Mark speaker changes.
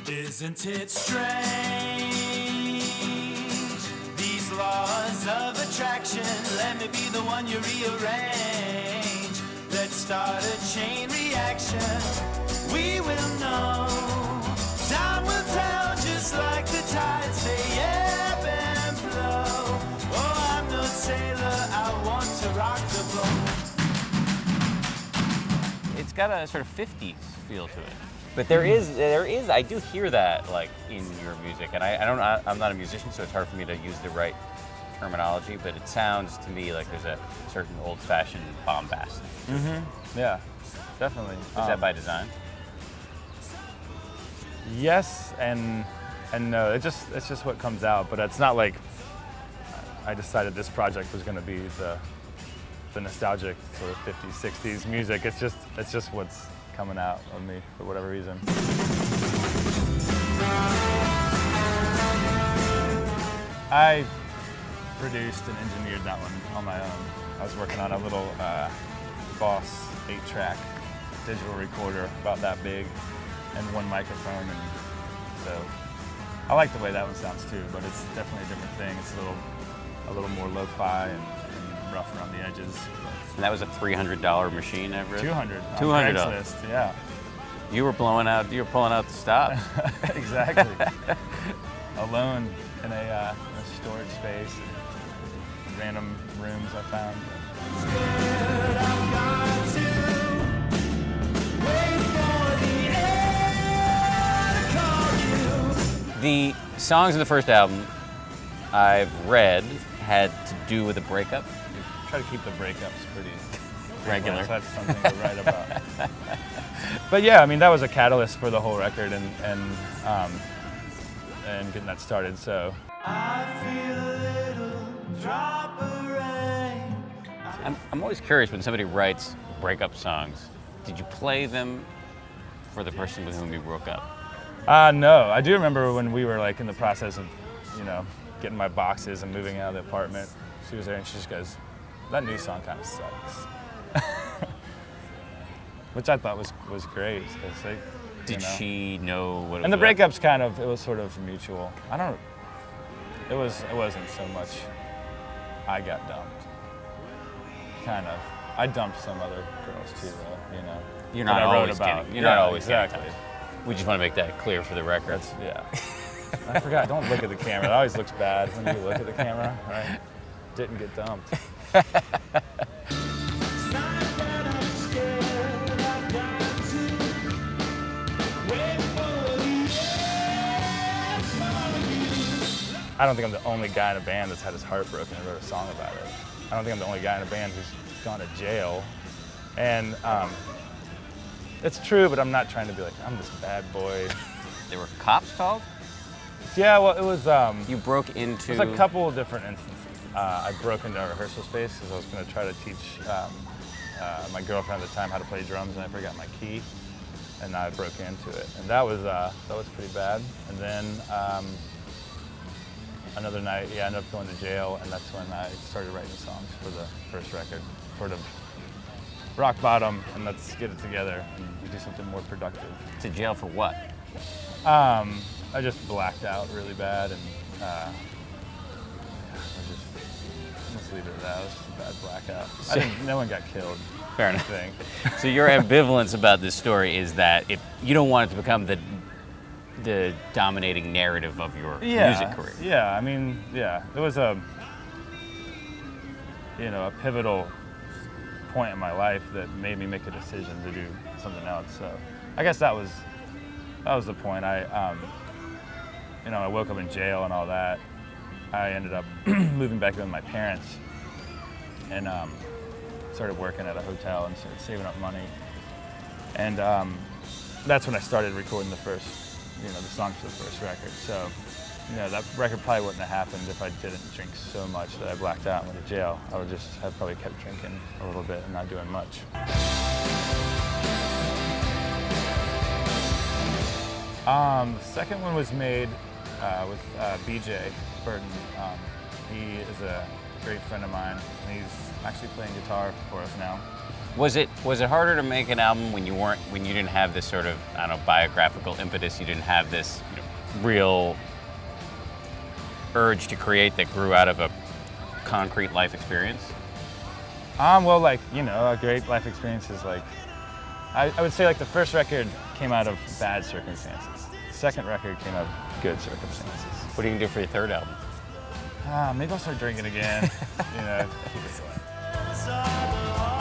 Speaker 1: Isn't it strange? These laws of attraction. Let me be the one you rearrange. Let's start a chain reaction. We will know. Time will tell, just like the tides, they ebb and flow. Oh, I'm no sailor, I want to rock the boat.
Speaker 2: It's got a sort of 50s feel to it. But there is, I do hear that like in your music, and I'm not a musician, so it's hard for me to use the right terminology, but it sounds to me like there's a certain old-fashioned bombast.
Speaker 3: Yeah, definitely.
Speaker 2: Is that by design?
Speaker 3: Yes and no. It's just what comes out, but it's not like I decided this project was going to be the nostalgic sort of 50s, 60s music. It's just what's coming out of me for whatever reason. I produced and engineered that one on my own. I was working on a little Boss 8-track digital recorder about that big and one microphone, and so I like the way that one sounds too, but it's definitely a different thing. It's a little more lo-fi and rough around the edges.
Speaker 2: And that was a $300 machine, I've read?
Speaker 3: $200.
Speaker 2: $200.
Speaker 3: Yeah.
Speaker 2: You were pulling out the stops.
Speaker 3: Exactly. Alone in a storage space, and random rooms I found.
Speaker 2: The songs in the first album I've read had to do with a breakup.
Speaker 3: Try to keep the breakups pretty
Speaker 2: regular.
Speaker 3: So that's something to write about. But yeah, I mean, that was a catalyst for the whole record and getting that started. So
Speaker 1: I feel a little drop of rain.
Speaker 2: I'm always curious when somebody writes breakup songs, did you play them for the person with whom you broke up?
Speaker 3: No, I do remember when we were like in the process of, getting my boxes and moving out of the apartment. She was there and she just goes, "That new song kind of sucks," which I thought was great.
Speaker 2: Did she know what it was?
Speaker 3: And the breakups it was sort of mutual. It wasn't so much I got dumped. Kind of. I dumped some other girls too, though.
Speaker 2: You're not always getting. You're not always
Speaker 3: exactly.
Speaker 2: getting. We just want to make that clear for the record.
Speaker 3: Yeah. I forgot. Don't look at the camera. It always looks bad when you look at the camera, right? Didn't get dumped. I don't think I'm the only guy in a band that's had his heart broken and wrote a song about it. I don't think I'm the only guy in a band who's gone to jail. And it's true, but I'm not trying to be like, I'm this bad boy.
Speaker 2: There were cops called?
Speaker 3: Yeah, well, it was...
Speaker 2: You broke into...
Speaker 3: It was a couple of different instances. I broke into a rehearsal space because I was going to try to teach my girlfriend at the time how to play drums, and I forgot my key, and I broke into it. And that was pretty bad. And then another night, I ended up going to jail, and that's when I started writing songs for the first record. Sort of rock bottom, and let's get it together and do something more productive.
Speaker 2: To jail for what?
Speaker 3: I just blacked out really bad, and let's leave it at that. It was just a bad blackout. No one got killed.
Speaker 2: Fair enough.
Speaker 3: Thing.
Speaker 2: So your ambivalence about this story is that you don't want it to become the dominating narrative of your music career.
Speaker 3: Yeah, I mean, it was a pivotal point in my life that made me make a decision to do something else. So I guess that was the point. I woke up in jail and all that. I ended up moving back in with my parents and started working at a hotel and started saving up money. And that's when I started recording the songs for the first record. So, that record probably wouldn't have happened if I didn't drink so much that I blacked out and went to jail. I would just have probably kept drinking a little bit and not doing much. The second one was made with BJ Burton. He is a great friend of mine, and he's actually playing guitar for us now.
Speaker 2: Was it harder to make an album when you didn't have this sort of, I don't know, biographical impetus? You didn't have this real urge to create that grew out of a concrete life experience?
Speaker 3: Well, like, a great life experience is like, I would say like the first record came out of bad circumstances. The second record came out of good circumstances.
Speaker 2: What are you gonna do for your third album?
Speaker 3: Maybe I'll start drinking again. Keep it going.